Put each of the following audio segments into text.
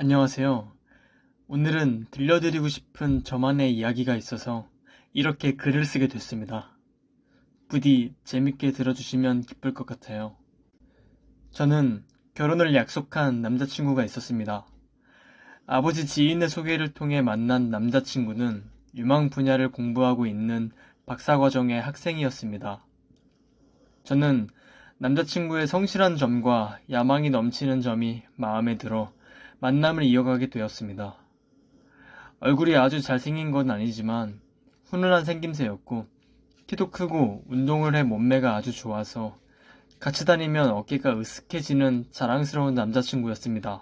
안녕하세요. 오늘은 들려드리고 싶은 저만의 이야기가 있어서 이렇게 글을 쓰게 됐습니다. 부디 재밌게 들어주시면 기쁠 것 같아요. 저는 결혼을 약속한 남자친구가 있었습니다. 아버지 지인의 소개를 통해 만난 남자친구는 유망 분야를 공부하고 있는 박사과정의 학생이었습니다. 저는 남자친구의 성실한 점과 야망이 넘치는 점이 마음에 들어 만남을 이어가게 되었습니다. 얼굴이 아주 잘생긴 건 아니지만 훈훈한 생김새였고 키도 크고 운동을 해 몸매가 아주 좋아서 같이 다니면 어깨가 으쓱해지는 자랑스러운 남자친구였습니다.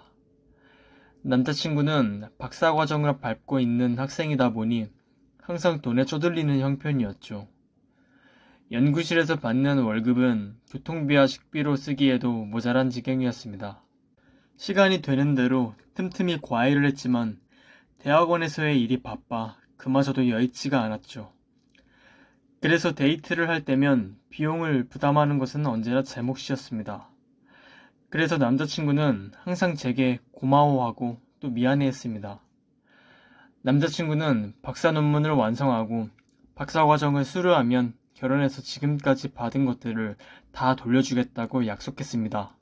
남자친구는 박사과정을 밟고 있는 학생이다 보니 항상 돈에 쪼들리는 형편이었죠. 연구실에서 받는 월급은 교통비와 식비로 쓰기에도 모자란 지경이었습니다. 시간이 되는 대로 틈틈이 과외를 했지만 대학원에서의 일이 바빠 그마저도 여의치가 않았죠. 그래서 데이트를 할 때면 비용을 부담하는 것은 언제나 제 몫이었습니다. 그래서 남자친구는 항상 제게 고마워하고 또 미안해했습니다. 남자친구는 박사 논문을 완성하고 박사과정을 수료하면 결혼해서 지금까지 받은 것들을 다 돌려주겠다고 약속했습니다.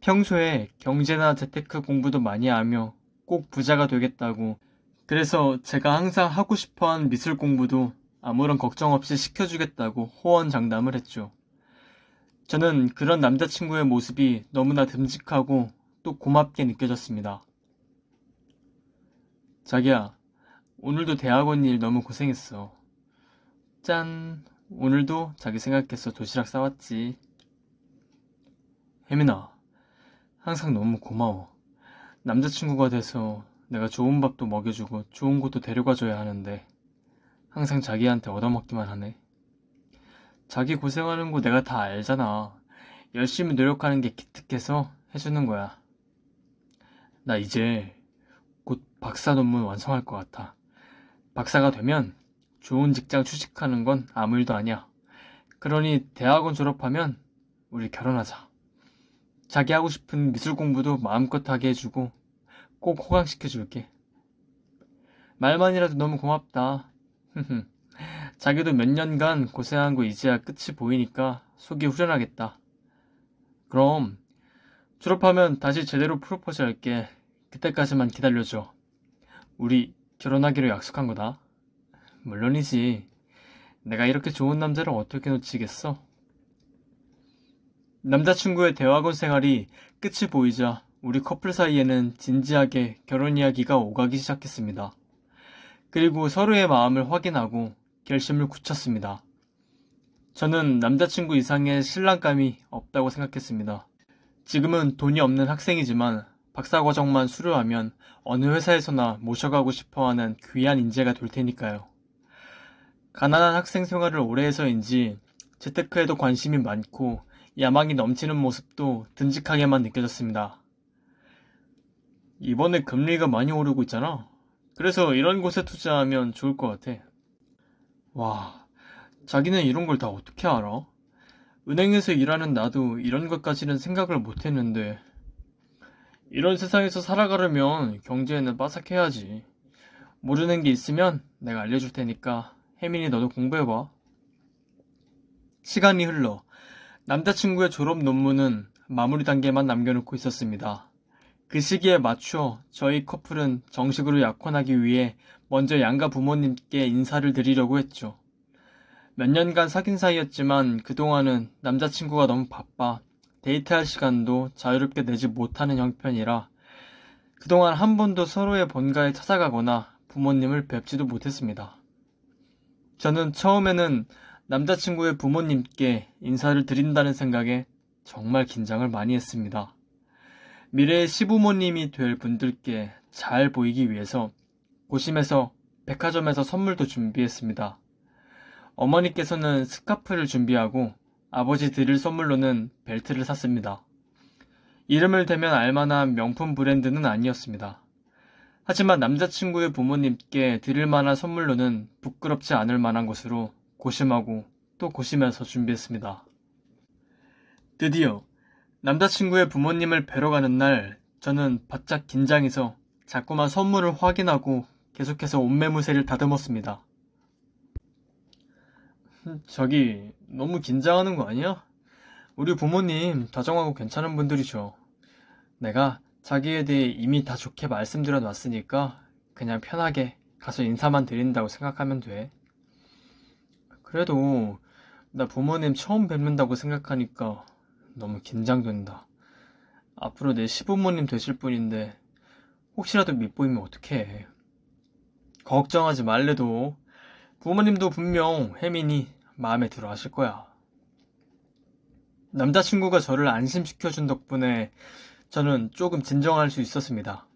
평소에 경제나 재테크 공부도 많이 하며 꼭 부자가 되겠다고, 그래서 제가 항상 하고 싶어한 미술 공부도 아무런 걱정 없이 시켜주겠다고 호언장담을 했죠. 저는 그런 남자친구의 모습이 너무나 듬직하고 또 고맙게 느껴졌습니다. 자기야, 오늘도 대학원 일 너무 고생했어. 짠, 오늘도 자기 생각해서 도시락 싸왔지. 혜민아, 항상 너무 고마워. 남자친구가 돼서 내가 좋은 밥도 먹여주고 좋은 곳도 데려가줘야 하는데 항상 자기한테 얻어먹기만 하네. 자기 고생하는 거 내가 다 알잖아. 열심히 노력하는 게 기특해서 해주는 거야. 나 이제 곧 박사 논문 완성할 것 같아. 박사가 되면 좋은 직장 취직하는 건 아무 일도 아니야. 그러니 대학원 졸업하면 우리 결혼하자. 자기 하고 싶은 미술 공부도 마음껏 하게 해주고 꼭 호강시켜줄게. 말만이라도 너무 고맙다. 자기도 몇 년간 고생한 거 이제야 끝이 보이니까 속이 후련하겠다. 그럼 졸업하면 다시 제대로 프로포즈 할게. 그때까지만 기다려줘. 우리 결혼하기로 약속한 거다. 물론이지. 내가 이렇게 좋은 남자를 어떻게 놓치겠어? 남자친구의 대학원 생활이 끝이 보이자 우리 커플 사이에는 진지하게 결혼 이야기가 오가기 시작했습니다. 그리고 서로의 마음을 확인하고 결심을 굳혔습니다. 저는 남자친구 이상의 신랑감이 없다고 생각했습니다. 지금은 돈이 없는 학생이지만 박사과정만 수료하면 어느 회사에서나 모셔가고 싶어하는 귀한 인재가 될 테니까요. 가난한 학생 생활을 오래 해서인지 재테크에도 관심이 많고 야망이 넘치는 모습도 듬직하게만 느껴졌습니다. 이번에 금리가 많이 오르고 있잖아. 그래서 이런 곳에 투자하면 좋을 것 같아. 와, 자기는 이런 걸 다 어떻게 알아? 은행에서 일하는 나도 이런 것까지는 생각을 못 했는데. 이런 세상에서 살아가려면 경제에는 빠삭해야지. 모르는 게 있으면 내가 알려줄 테니까 혜민이 너도 공부해봐. 시간이 흘러 남자친구의 졸업 논문은 마무리 단계만 남겨놓고 있었습니다. 그 시기에 맞춰 저희 커플은 정식으로 약혼하기 위해 먼저 양가 부모님께 인사를 드리려고 했죠. 몇 년간 사귄 사이였지만 그동안은 남자친구가 너무 바빠 데이트할 시간도 자유롭게 내지 못하는 형편이라 그동안 한 번도 서로의 본가에 찾아가거나 부모님을 뵙지도 못했습니다. 저는 처음에는 남자친구의 부모님께 인사를 드린다는 생각에 정말 긴장을 많이 했습니다. 미래의 시부모님이 될 분들께 잘 보이기 위해서 고심해서 백화점에서 선물도 준비했습니다. 어머니께서는 스카프를 준비하고 아버지 드릴 선물로는 벨트를 샀습니다. 이름을 대면 알만한 명품 브랜드는 아니었습니다. 하지만 남자친구의 부모님께 드릴 만한 선물로는 부끄럽지 않을 만한 것으로 고심하고 또 고심해서 준비했습니다. 드디어 남자친구의 부모님을 뵈러 가는 날 저는 바짝 긴장해서 자꾸만 선물을 확인하고 계속해서 옷매무새를 다듬었습니다. 저기 너무 긴장하는 거 아니야? 우리 부모님 다정하고 괜찮은 분들이죠. 내가 자기에 대해 이미 다 좋게 말씀드려 놨으니까 그냥 편하게 가서 인사만 드린다고 생각하면 돼. 그래도 나 부모님 처음 뵙는다고 생각하니까 너무 긴장된다. 앞으로 내 시부모님 되실 분인데 혹시라도 밉보이면 어떡해. 걱정하지 말래도 부모님도 분명 혜민이 마음에 들어 하실 거야. 남자친구가 저를 안심시켜준 덕분에 저는 조금 진정할 수 있었습니다.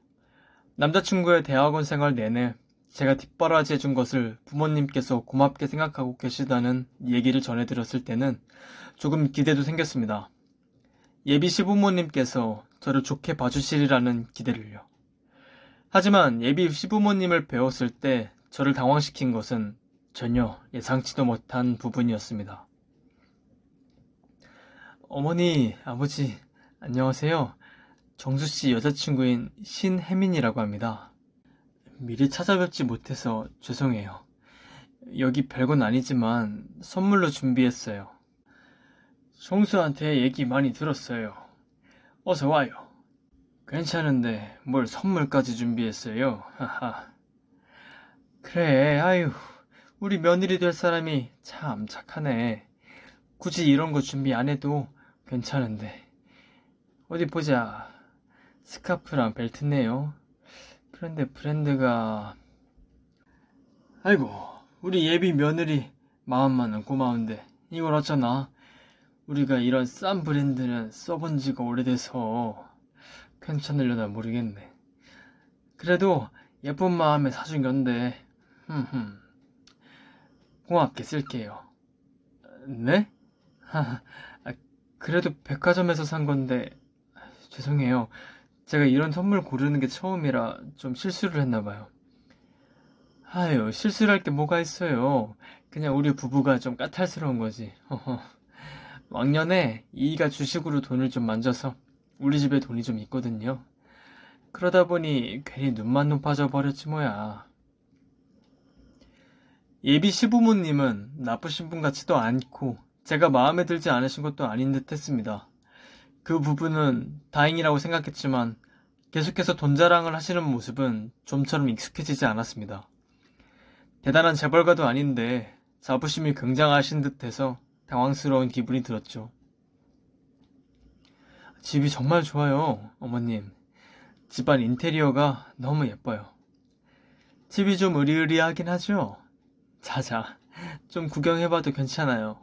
남자친구의 대학원 생활 내내 제가 뒷바라지 해준 것을 부모님께서 고맙게 생각하고 계시다는 얘기를 전해 들었을 때는 조금 기대도 생겼습니다. 예비 시부모님께서 저를 좋게 봐주시리라는 기대를요. 하지만 예비 시부모님을 배웠을 때 저를 당황시킨 것은 전혀 예상치도 못한 부분이었습니다. 어머니, 아버지, 안녕하세요. 정수씨 여자친구인 신혜민이라고 합니다. 미리 찾아뵙지 못해서 죄송해요. 여기 별건 아니지만 선물로 준비했어요. 정수한테 얘기 많이 들었어요. 어서 와요. 괜찮은데 뭘 선물까지 준비했어요? 하하. 그래, 아유, 우리 며느리 될 사람이 참 착하네. 굳이 이런 거 준비 안 해도 괜찮은데. 어디 보자. 스카프랑 벨트네요. 그런데 브랜드가... 아이고, 우리 예비 며느리 마음만은 고마운데 이걸 어쩌나. 우리가 이런 싼 브랜드는 써본 지가 오래돼서 괜찮으려나 모르겠네. 그래도 예쁜 마음에 사준 건데 고맙게 쓸게요. 네? 그래도 백화점에서 산 건데 죄송해요. 제가 이런 선물 고르는 게 처음이라 좀 실수를 했나봐요. 아유, 실수를 할 게 뭐가 있어요. 그냥 우리 부부가 좀 까탈스러운 거지. 왕년에 이이가 주식으로 돈을 좀 만져서 우리 집에 돈이 좀 있거든요. 그러다 보니 괜히 눈만 높아져 버렸지 뭐야. 예비 시부모님은 나쁘신 분 같지도 않고 제가 마음에 들지 않으신 것도 아닌 듯 했습니다. 그 부분은 다행이라고 생각했지만 계속해서 돈 자랑을 하시는 모습은 좀처럼 익숙해지지 않았습니다. 대단한 재벌가도 아닌데 자부심이 굉장하신 듯해서 당황스러운 기분이 들었죠. 집이 정말 좋아요, 어머님. 집안 인테리어가 너무 예뻐요. 집이 좀 으리으리하긴 하죠? 자자, 좀 구경해봐도 괜찮아요.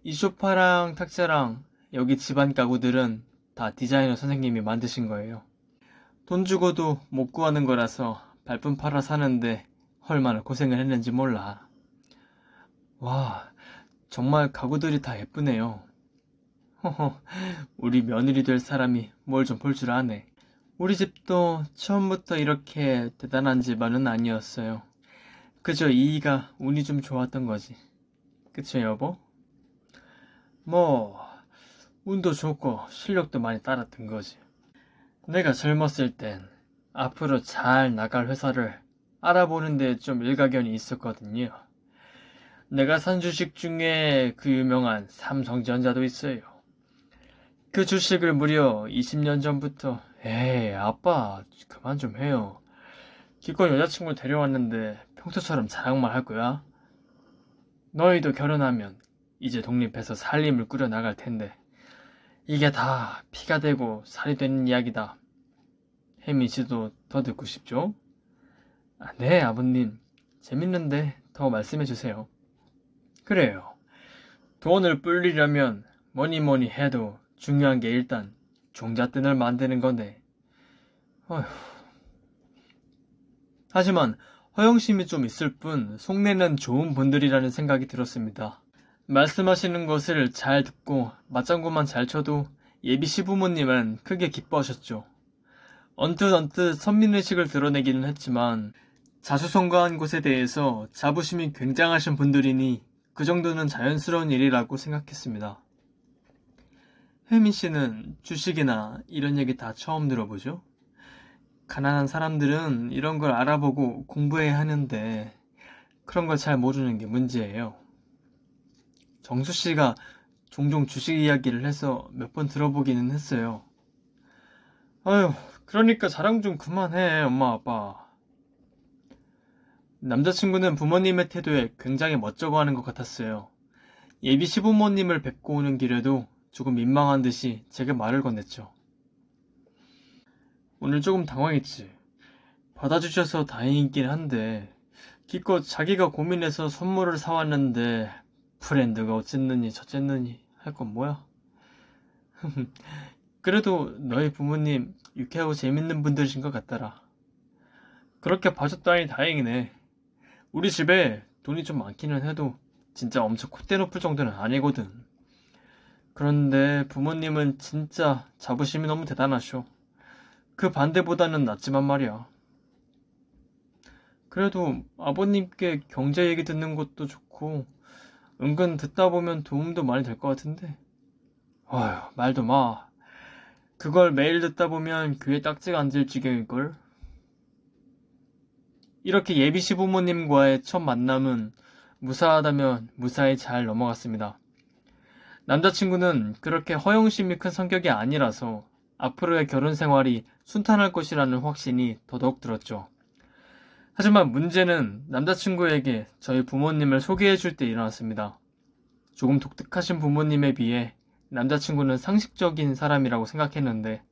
이 소파랑 탁자랑 여기 집안 가구들은 다 디자이너 선생님이 만드신 거예요. 돈 주고도 못 구하는 거라서 발품 팔아 사는데 얼마나 고생을 했는지 몰라. 와, 정말 가구들이 다 예쁘네요. 허허, 우리 며느리 될 사람이 뭘 좀 볼 줄 아네. 우리 집도 처음부터 이렇게 대단한 집안은 아니었어요. 그저 이이가 운이 좀 좋았던 거지. 그쵸, 여보? 뭐, 운도 좋고 실력도 많이 따랐던 거지. 내가 젊었을 땐 앞으로 잘 나갈 회사를 알아보는데 좀 일가견이 있었거든요. 내가 산 주식 중에 그 유명한 삼성전자도 있어요. 그 주식을 무려 20년 전부터 에이 아빠 그만 좀 해요. 기껏 여자친구 데려왔는데 평소처럼 자랑만 할 거야? 너희도 결혼하면 이제 독립해서 살림을 꾸려 나갈 텐데 이게 다 피가 되고 살이 되는 이야기다. 혜민 씨도 더 듣고 싶죠? 네, 아버님. 재밌는데 더 말씀해 주세요. 그래요. 돈을 불리려면 뭐니 해도 중요한 게 일단 종잣돈을 만드는 건데. 어휴. 하지만 허영심이 좀 있을 뿐 속내는 좋은 분들이라는 생각이 들었습니다. 말씀하시는 것을 잘 듣고 맞장구만 잘 쳐도 예비 시부모님은 크게 기뻐하셨죠. 언뜻 선민의식을 드러내기는 했지만 자수성가한 것에 대해서 자부심이 굉장하신 분들이니 그 정도는 자연스러운 일이라고 생각했습니다. 혜민 씨는 주식이나 이런 얘기 다 처음 들어보죠? 가난한 사람들은 이런 걸 알아보고 공부해야 하는데 그런 걸 잘 모르는 게 문제예요. 정수 씨가 종종 주식 이야기를 해서 몇 번 들어보기는 했어요. 아유, 그러니까 자랑 좀 그만해, 엄마, 아빠. 남자친구는 부모님의 태도에 굉장히 멋쩍어하는 것 같았어요. 예비 시부모님을 뵙고 오는 길에도 조금 민망한 듯이 제게 말을 건넸죠. 오늘 조금 당황했지. 받아주셔서 다행이긴 한데 기껏 자기가 고민해서 선물을 사왔는데 브랜드가 어쨌느니 저쨌느니 할 건 뭐야? 그래도 너희 부모님 유쾌하고 재밌는 분들이신 것 같더라. 그렇게 봐줬다니 다행이네. 우리 집에 돈이 좀 많기는 해도 진짜 엄청 콧대 높을 정도는 아니거든. 그런데 부모님은 진짜 자부심이 너무 대단하셔. 그 반대보다는 낫지만 말이야. 그래도 아버님께 경제 얘기 듣는 것도 좋고 은근 듣다 보면 도움도 많이 될 것 같은데. 어휴, 말도 마. 그걸 매일 듣다 보면 귀에 딱지가 앉을 지경일걸? 이렇게 예비 시부모님과의 첫 만남은 무사하다면 무사히 잘 넘어갔습니다. 남자친구는 그렇게 허영심이 큰 성격이 아니라서 앞으로의 결혼 생활이 순탄할 것이라는 확신이 더더욱 들었죠. 하지만 문제는 남자친구에게 저희 부모님을 소개해줄 때 일어났습니다. 조금 독특하신 부모님에 비해 남자친구는 상식적인 사람이라고 생각했는데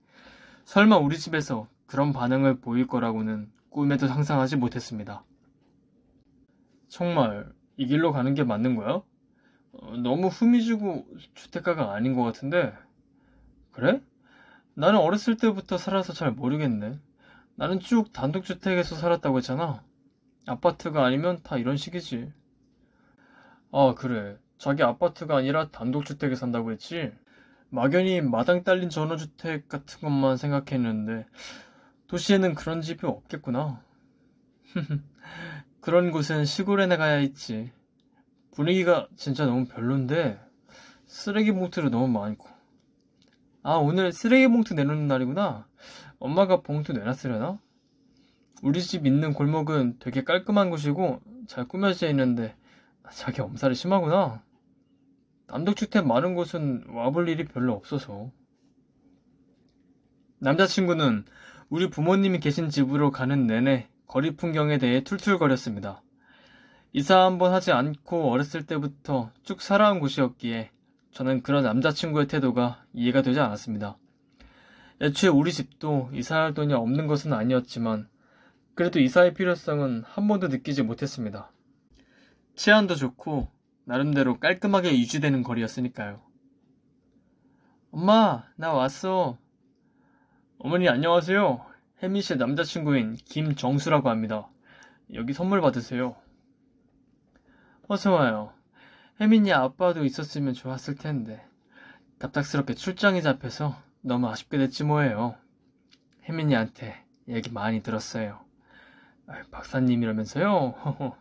설마 우리 집에서 그런 반응을 보일 거라고는 꿈에도 상상하지 못했습니다. 정말 이 길로 가는 게 맞는 거야? 너무 후미지고 주택가가 아닌 것 같은데. 그래? 나는 어렸을 때부터 살아서 잘 모르겠네. 나는 쭉 단독주택에서 살았다고 했잖아. 아파트가 아니면 다 이런 식이지. 아, 그래. 자기 아파트가 아니라 단독주택에 산다고 했지? 막연히 마당 딸린 전원주택 같은 것만 생각했는데 도시에는 그런 집이 없겠구나. 그런 곳은 시골에 나가야 있지. 분위기가 진짜 너무 별론데 쓰레기 봉투도 너무 많고. 아, 오늘 쓰레기 봉투 내놓는 날이구나. 엄마가 봉투 내놨으려나? 우리 집 있는 골목은 되게 깔끔한 곳이고 잘 꾸며져 있는데 자기 엄살이 심하구나. 단독주택 많은 곳은 와볼 일이 별로 없어서. 남자친구는 우리 부모님이 계신 집으로 가는 내내 거리 풍경에 대해 툴툴거렸습니다. 이사 한번 하지 않고 어렸을 때부터 쭉 살아온 곳이었기에 저는 그런 남자친구의 태도가 이해가 되지 않았습니다. 애초에 우리 집도 이사할 돈이 없는 것은 아니었지만 그래도 이사의 필요성은 한 번도 느끼지 못했습니다. 치안도 좋고 나름대로 깔끔하게 유지되는 거리였으니까요. 엄마, 나 왔어. 어머니 안녕하세요. 혜민 씨의 남자친구인 김정수라고 합니다. 여기 선물 받으세요. 어서와요. 혜민이 아빠도 있었으면 좋았을 텐데 갑작스럽게 출장이 잡혀서 너무 아쉽게 됐지 뭐예요. 혜민이한테 얘기 많이 들었어요. 박사님이라면서요?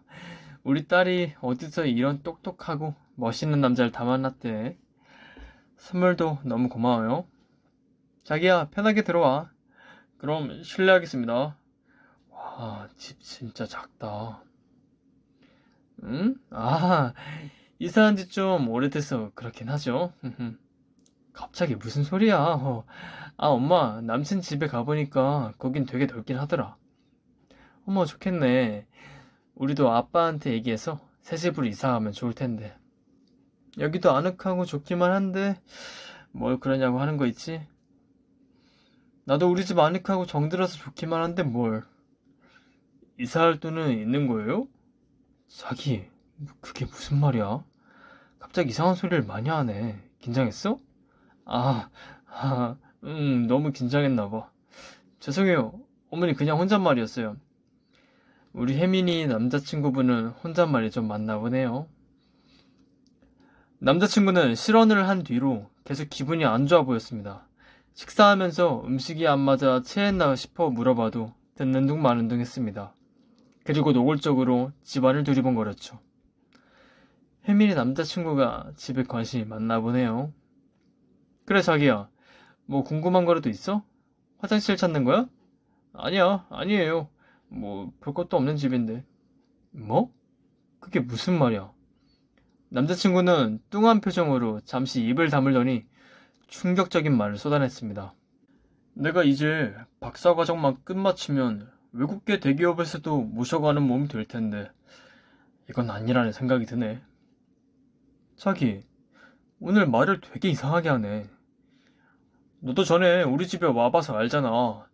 우리 딸이 어디서 이런 똑똑하고 멋있는 남자를 다 만났대. 선물도 너무 고마워요. 자기야, 편하게 들어와. 그럼 실례하겠습니다. 와, 집 진짜 작다. 응? 아, 이사한 지 좀 오래돼서 그렇긴 하죠. 갑자기 무슨 소리야. 아, 엄마, 남친 집에 가보니까 거긴 되게 넓긴 하더라. 어머, 좋겠네. 우리도 아빠한테 얘기해서 새 집으로 이사가면 좋을 텐데. 여기도 아늑하고 좋기만 한데 뭘 그러냐고 하는 거 있지? 나도 우리 집 아늑하고 정들어서 좋기만 한데 뭘. 이사할 돈은 있는 거예요? 자기, 그게 무슨 말이야? 갑자기 이상한 소리를 많이 하네. 긴장했어? 너무 긴장했나 봐. 죄송해요. 어머니 그냥 혼잣말이었어요. 우리 혜민이 남자친구분은 혼잣말이 좀 많나 보네요. 남자친구는 실언을 한 뒤로 계속 기분이 안 좋아 보였습니다. 식사하면서 음식이 안 맞아 체했나 싶어 물어봐도 듣는 둥 마는 둥 했습니다. 그리고 노골적으로 집안을 두리번거렸죠. 혜민이 남자친구가 집에 관심이 많나 보네요. 그래, 자기야. 뭐 궁금한 거라도 있어? 화장실 찾는 거야? 아니야, 아니에요. 뭐 볼 것도 없는 집인데. 뭐? 그게 무슨 말이야? 남자친구는 뚱한 표정으로 잠시 입을 다물더니 충격적인 말을 쏟아냈습니다. 내가 이제 박사과정만 끝마치면 외국계 대기업에서도 모셔가는 몸이 될 텐데 이건 아니라는 생각이 드네. 자기, 오늘 말을 되게 이상하게 하네. 너도 전에 우리 집에 와봐서 알잖아.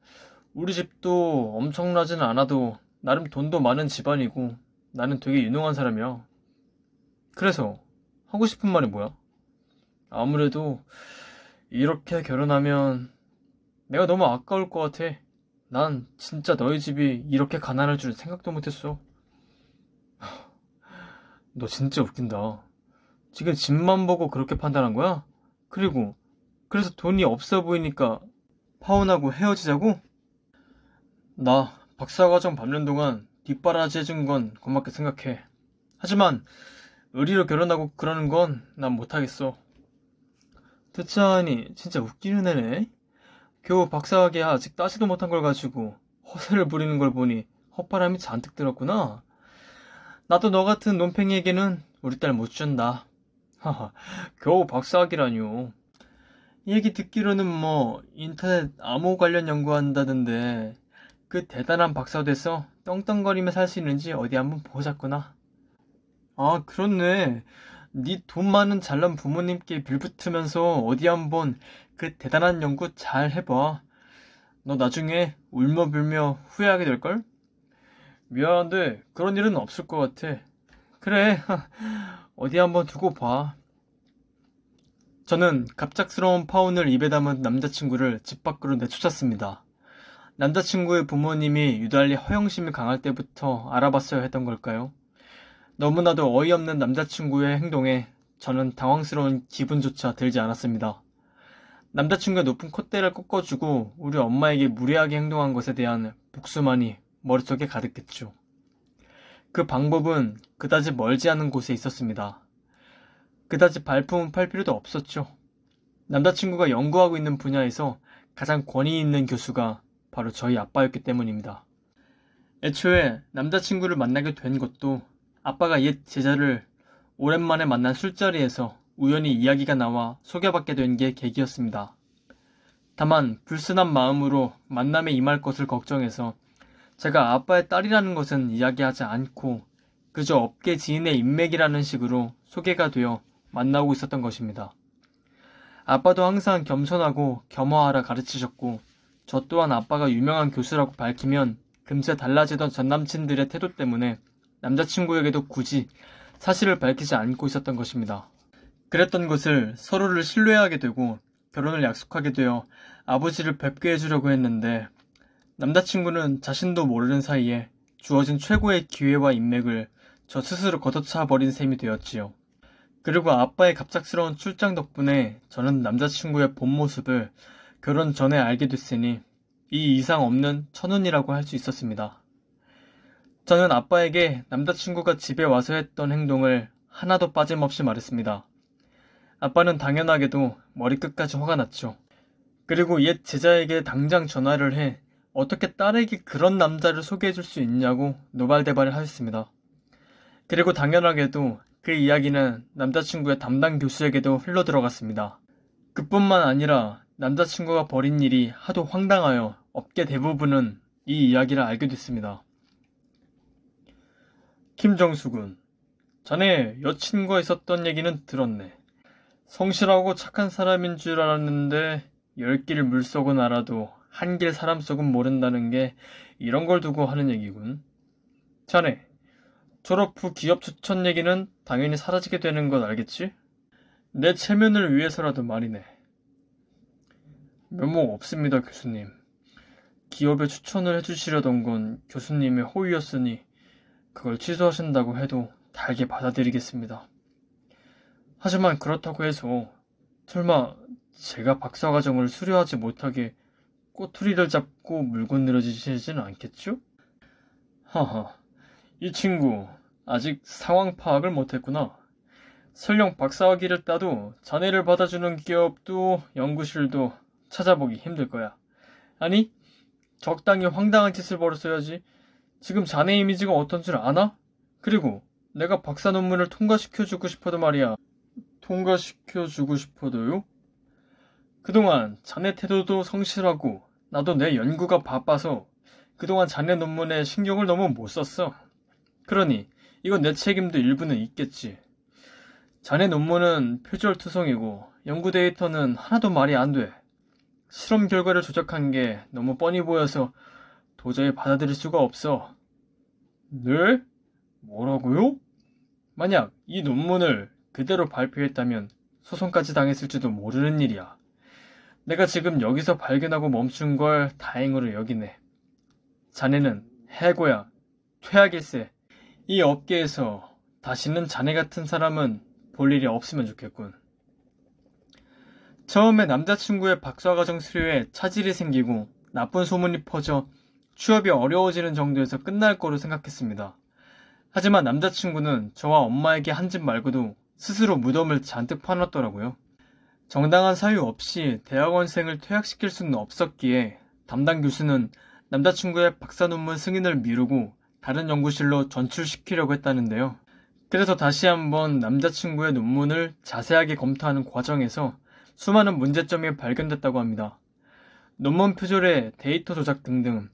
우리 집도 엄청나진 않아도 나름 돈도 많은 집안이고 나는 되게 유능한 사람이야. 그래서 하고 싶은 말이 뭐야? 아무래도 이렇게 결혼하면 내가 너무 아까울 것 같아. 난 진짜 너희 집이 이렇게 가난할 줄 생각도 못했어. 너 진짜 웃긴다. 지금 집만 보고 그렇게 판단한 거야? 그래서 돈이 없어 보이니까 파혼하고 헤어지자고? 나 박사과정 밟는 동안 뒷바라지 해준 건 고맙게 생각해. 하지만 의리로 결혼하고 그러는 건 난 못하겠어. 듣자하니 진짜 웃기는 애네. 겨우 박사학위야 아직 따지도 못한 걸 가지고 허세를 부리는 걸 보니 헛바람이 잔뜩 들었구나. 나도 너 같은 논팽이에게는 우리 딸 못 준다. 하하, 겨우 박사학위라뇨. 이 얘기 듣기로는 뭐 인터넷 암호 관련 연구한다던데 그 대단한 박사 돼서 떵떵거리며 살 수 있는지 어디 한번 보자꾸나. 아, 그렇네. 네 돈 많은 잘난 부모님께 빌붙으면서 어디 한번 그 대단한 연구 잘 해봐. 너 나중에 울며불며 후회하게 될걸? 미안한데 그런 일은 없을 것 같아. 그래, 어디 한번 두고 봐. 저는 갑작스러운 파혼을 입에 담은 남자친구를 집 밖으로 내쫓았습니다. 남자친구의 부모님이 유달리 허영심이 강할 때부터 알아봤어야 했던 걸까요? 너무나도 어이없는 남자친구의 행동에 저는 당황스러운 기분조차 들지 않았습니다. 남자친구의 높은 콧대를 꺾어주고 우리 엄마에게 무례하게 행동한 것에 대한 복수만이 머릿속에 가득했죠. 그 방법은 그다지 멀지 않은 곳에 있었습니다. 그다지 발품은 팔 필요도 없었죠. 남자친구가 연구하고 있는 분야에서 가장 권위 있는 교수가 바로 저희 아빠였기 때문입니다. 애초에 남자친구를 만나게 된 것도 아빠가 옛 제자를 오랜만에 만난 술자리에서 우연히 이야기가 나와 소개받게 된 게 계기였습니다. 다만 불순한 마음으로 만남에 임할 것을 걱정해서 제가 아빠의 딸이라는 것은 이야기하지 않고 그저 업계 지인의 인맥이라는 식으로 소개가 되어 만나고 있었던 것입니다. 아빠도 항상 겸손하고 겸허하라 가르치셨고 저 또한 아빠가 유명한 교수라고 밝히면 금세 달라지던 전남친들의 태도 때문에 남자친구에게도 굳이 사실을 밝히지 않고 있었던 것입니다. 그랬던 것을 서로를 신뢰하게 되고 결혼을 약속하게 되어 아버지를 뵙게 해주려고 했는데 남자친구는 자신도 모르는 사이에 주어진 최고의 기회와 인맥을 저 스스로 걷어차 버린 셈이 되었지요. 그리고 아빠의 갑작스러운 출장 덕분에 저는 남자친구의 본 모습을 결혼 전에 알게 됐으니 이 이상 없는 천운이라고 할 수 있었습니다. 저는 아빠에게 남자친구가 집에 와서 했던 행동을 하나도 빠짐없이 말했습니다. 아빠는 당연하게도 머리끝까지 화가 났죠. 그리고 옛 제자에게 당장 전화를 해 어떻게 딸에게 그런 남자를 소개해줄 수 있냐고 노발대발을 하였습니다. 그리고 당연하게도 그 이야기는 남자친구의 담당 교수에게도 흘러들어갔습니다. 그뿐만 아니라 남자친구가 벌인 일이 하도 황당하여 업계 대부분은 이 이야기를 알게 됐습니다. 김정수군, 자네 여친과 있었던 얘기는 들었네. 성실하고 착한 사람인 줄 알았는데 10길 물속은 알아도 한 길 사람 속은 모른다는 게 이런 걸 두고 하는 얘기군. 자네, 졸업 후 기업 추천 얘기는 당연히 사라지게 되는 건 알겠지? 내 체면을 위해서라도 말이네. 면목 없습니다, 교수님. 기업에 추천을 해주시려던 건 교수님의 호의였으니 그걸 취소하신다고 해도 달게 받아들이겠습니다. 하지만 그렇다고 해서 설마 제가 박사과정을 수료하지 못하게 꼬투리를 잡고 물고 늘어지시진 않겠죠? 하하, 이 친구 아직 상황 파악을 못했구나. 설령 박사학위를 따도 자네를 받아주는 기업도 연구실도 찾아보기 힘들 거야. 아니, 적당히 황당한 짓을 벌였어야지. 지금 자네 이미지가 어떤 줄 아나? 그리고 내가 박사 논문을 통과시켜주고 싶어도 말이야. 통과시켜주고 싶어도요? 그동안 자네 태도도 성실하고 나도 내 연구가 바빠서 그동안 자네 논문에 신경을 너무 못 썼어. 그러니 이건 내 책임도 일부는 있겠지. 자네 논문은 표절투성이고 연구 데이터는 하나도 말이 안 돼. 실험 결과를 조작한 게 너무 뻔히 보여서 도저히 받아들일 수가 없어. 네? 뭐라고요? 만약 이 논문을 그대로 발표했다면 소송까지 당했을지도 모르는 일이야. 내가 지금 여기서 발견하고 멈춘 걸 다행으로 여기네. 자네는 해고야. 퇴학일세. 이 업계에서 다시는 자네 같은 사람은 볼 일이 없으면 좋겠군. 처음에 남자친구의 박사과정 수료에 차질이 생기고 나쁜 소문이 퍼져 취업이 어려워지는 정도에서 끝날 거로 생각했습니다. 하지만 남자친구는 저와 엄마에게 한 짓 말고도 스스로 무덤을 잔뜩 파놨더라고요. 정당한 사유 없이 대학원생을 퇴학시킬 수는 없었기에 담당 교수는 남자친구의 박사 논문 승인을 미루고 다른 연구실로 전출시키려고 했다는데요. 그래서 다시 한번 남자친구의 논문을 자세하게 검토하는 과정에서 수많은 문제점이 발견됐다고 합니다. 논문 표절에 데이터 조작 등등.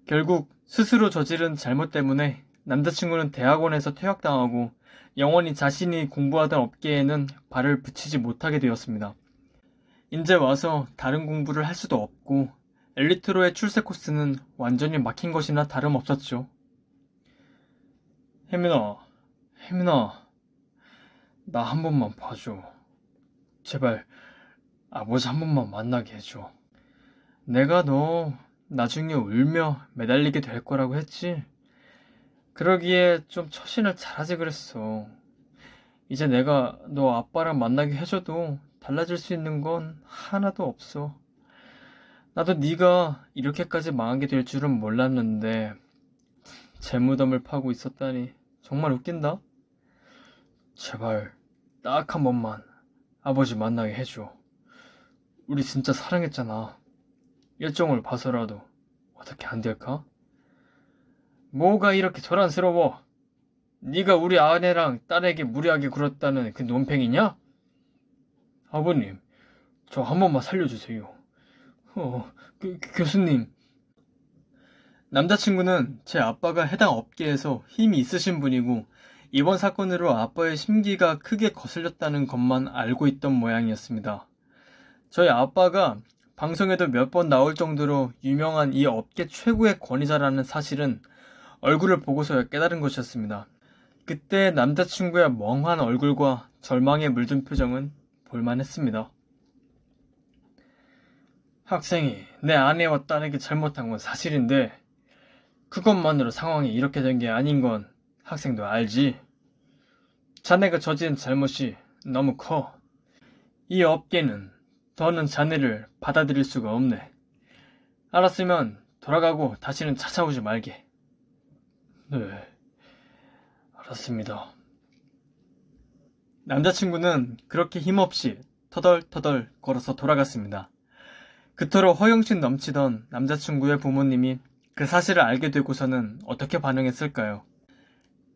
결국 스스로 저지른 잘못 때문에 남자친구는 대학원에서 퇴학당하고 영원히 자신이 공부하던 업계에는 발을 붙이지 못하게 되었습니다. 이제 와서 다른 공부를 할 수도 없고 엘리트로의 출세 코스는 완전히 막힌 것이나 다름없었죠. 혜민아, 나 한 번만 봐줘. 제발 아버지 한 번만 만나게 해줘. 내가 너 나중에 울며 매달리게 될 거라고 했지? 그러기에 좀 처신을 잘하지 그랬어. 이제 내가 너 아빠랑 만나게 해줘도 달라질 수 있는 건 하나도 없어. 나도 네가 이렇게까지 망하게 될 줄은 몰랐는데 제 무덤을 파고 있었다니 정말 웃긴다. 제발 딱 한 번만 아버지 만나게 해줘. 우리 진짜 사랑했잖아. 일정을 봐서라도 어떻게 안 될까? 뭐가 이렇게 소란스러워? 네가 우리 아내랑 딸에게 무리하게 굴었다는 그 논팽이냐? 아버님, 저 한 번만 살려주세요. 교수님. 남자친구는 제 아빠가 해당 업계에서 힘이 있으신 분이고 이번 사건으로 아빠의 심기가 크게 거슬렸다는 것만 알고 있던 모양이었습니다. 저희 아빠가 방송에도 몇 번 나올 정도로 유명한 이 업계 최고의 권위자라는 사실은 얼굴을 보고서야 깨달은 것이었습니다. 그때 남자친구의 멍한 얼굴과 절망에 물든 표정은 볼만했습니다. 학생이 내 아내와 딸에게 잘못한 건 사실인데 그것만으로 상황이 이렇게 된 게 아닌 건 학생도 알지? 자네가 저지른 잘못이 너무 커. 이 업계는 더는 자네를 받아들일 수가 없네. 알았으면 돌아가고 다시는 찾아오지 말게. 네, 알았습니다. 남자친구는 그렇게 힘없이 터덜터덜 걸어서 돌아갔습니다. 그토록 허영심 넘치던 남자친구의 부모님이 그 사실을 알게 되고서는 어떻게 반응했을까요?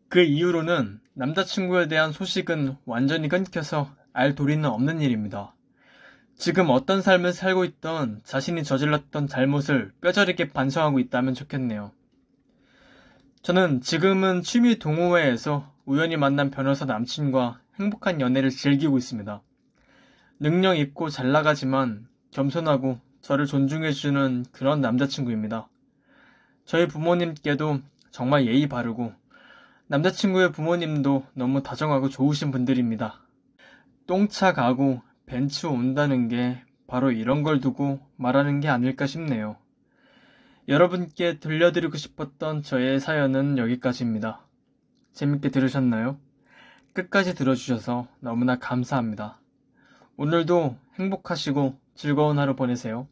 그 이후로는 남자친구에 대한 소식은 완전히 끊겨서 알 도리는 없는 일입니다. 지금 어떤 삶을 살고 있던 자신이 저질렀던 잘못을 뼈저리게 반성하고 있다면 좋겠네요. 저는 지금은 취미 동호회에서 우연히 만난 변호사 남친과 행복한 연애를 즐기고 있습니다. 능력 있고 잘 나가지만 겸손하고 저를 존중해주는 그런 남자친구입니다. 저희 부모님께도 정말 예의 바르고 남자친구의 부모님도 너무 다정하고 좋으신 분들입니다. 똥차 가고 벤츠 온다는 게 바로 이런 걸 두고 말하는 게 아닐까 싶네요. 여러분께 들려드리고 싶었던 저의 사연은 여기까지입니다. 재밌게 들으셨나요? 끝까지 들어주셔서 너무나 감사합니다. 오늘도 행복하시고 즐거운 하루 보내세요.